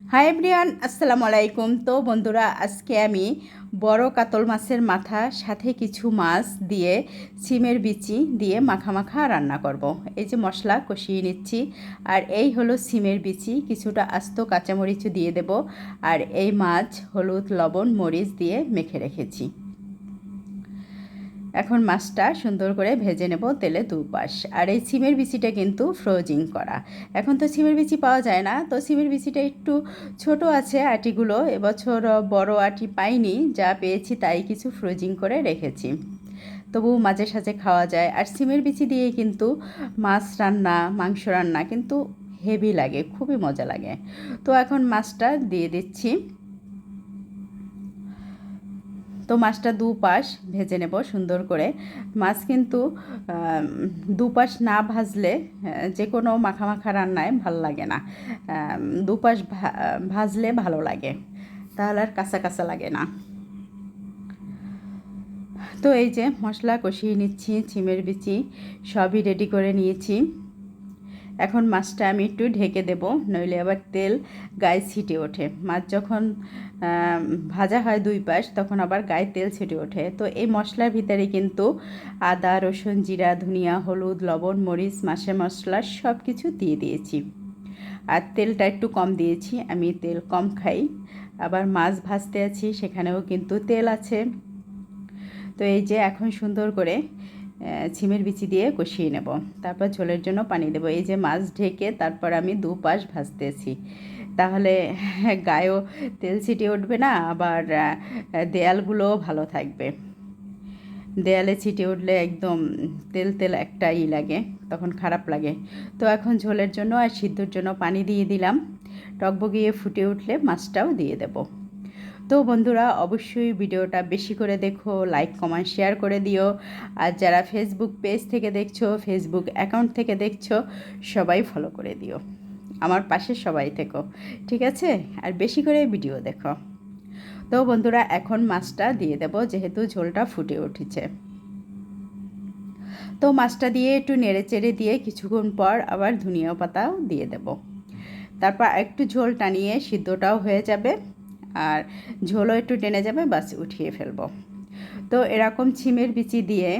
Hi everyone, আসসালামু আলাইকুম। তো বন্ধুরা, আজকে আমি বড় কাতল মাছের মাথা সাথে কিছু মাছ দিয়ে সিমের বিচি দিয়ে মাখা মাখা রান্না করব। এই যে মশলা কষিয়ে নিচ্ছি, আর এই হলো সিমের বিচি, কিছুটা আস্ত কাঁচামরিচও দিয়ে দেব, আর এই মাছ হলুদ লবণ মরিচ দিয়ে মেখে রেখেছি। এখন মাছটা সুন্দর করে ভেজে নেব তেলে দুপাশ। আর এই সিমের বিচিটা কিন্তু ফ্রোজিং করা। এখন তো সিমের বিচি পাওয়া যায় না, তো সিমের বিচিটা একটু ছোট আছে আটিগুলো, এবছর বড় আটি পাইনি, যা পেয়েছি তাই কিছু ফ্রোজিং করে রেখেছি, তবু মাঝে সাঝে খাওয়া যায়। আর সিমের বিচি দিয়ে কিন্তু মাছ রান্না মাংস রান্না কিন্তু হেভি লাগে, খুবই মজা লাগে। তো এখন মাছটা দিয়ে দিচ্ছি। তো মাছটা দুপাশ ভেজে নেব সুন্দর করে। মাছ কিন্তু দুপাশ না ভাজলে যে কোনো মাখা মাখা রান্নায় ভালো লাগে না, দুপাশ ভাজলে ভালো লাগে, তাহলে আর কাঁচা কাঁচা লাগে না। তো এই যে মশলা কষিয়ে নিচ্ছি, সিমের বিচি সবই রেডি করে নিয়েছি। এখন মাছটা আমি একটু ঢেকে দেব, নইলে আবার তেল গায়ে ছিটে ওঠে। মাছ যখন ভাজা হয় দুই পাশ, তখন আবার গায়ে তেল ছিটে ওঠে। তো এই মশলার ভিতরে কিন্তু আদা রসুন জিরা ধনিয়া হলুদ লবণ মরিচ মাছের মশলা সব কিছু দিয়ে দিয়েছি। আর তেলটা একটু কম দিয়েছি, আমি তেল কম খাই। আবার মাছ ভাজতে আছি, সেখানেও কিন্তু তেল আছে। তো এই যে এখন সুন্দর করে সিমের বিচি দিয়ে কষিয়ে নেব, তারপর ঝোলের জন্য পানি দেব। এই যে মাছ ঢেকে তারপর আমি দুপাশ ভাজতেছি, তাহলে গায়েও তেল ছিটিয়ে উঠবে না, আবার দেয়ালগুলোও ভালো থাকবে। দেয়ালে ছিটিয়ে উঠলে একদম তেল তেল একটা লাগে, তখন খারাপ লাগে। তো এখন ঝোলের জন্য আর সিদ্ধর জন্য পানি দিয়ে দিলাম, টকবগিয়ে ফুটে উঠলে মাছটাও দিয়ে দেব। তো বন্ধুরা, অবশ্যই ভিডিওটা বেশি করে দেখো, লাইক কমেন্ট শেয়ার করে দিও। আর যারা ফেসবুক পেজ থেকে দেখছো ফেসবুক অ্যাকাউন্ট থেকে দেখছো, সবাই ফলো করে দিও, আমার পাশে সবাই থেকো, ঠিক আছে? আর বেশি করে ভিডিও দেখো। তো বন্ধুরা, এখন মাছটা দিয়ে দেব, যেহেতু ঝোলটা ফুটে উঠেছে। তো মাছটা দিয়ে একটু নেড়ে চেড়ে দিয়ে কিছুক্ষণ পর আবার ধনিয়া পাতাও দিয়ে দেব। তারপর একটু ঝোল টানিয়ে সিদ্ধটাও হয়ে যাবে, আর ঝোলও একটু টেনে যাবে, বাস উঠিয়ে ফেলবো। তো এরকম সিমের বিচি দিয়ে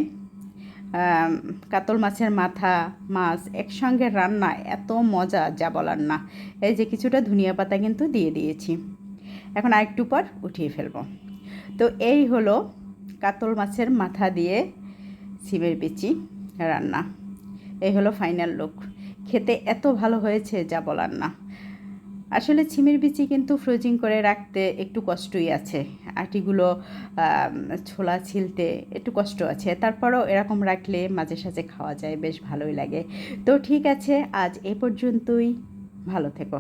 কাতল মাছের মাথা মাছ একসঙ্গে রান্না এত মজা যা বলার না। এই যে কিছুটা ধনিয়া পাতা কিন্তু দিয়ে দিয়েছি, এখন আরেকটু পর উঠিয়ে ফেলবো। তো এই হলো কাতল মাছের মাথা দিয়ে সিমের বিচি রান্না। এই হলো ফাইনাল লুক। খেতে এত ভালো হয়েছে যা বলার না। আসলে সিমের বিচি কিন্তু ফ্রোজিং করে রাখতে একটু কষ্টই আছে, আটিগুলো ছোলা ছিলতে একটু কষ্ট আছে, তারপরেও এরকম রাখলে মাঝে সাঝে খাওয়া যায়, বেশ ভালোই লাগে। তো ঠিক আছে, আজ এ পর্যন্তই, ভালো থেকো।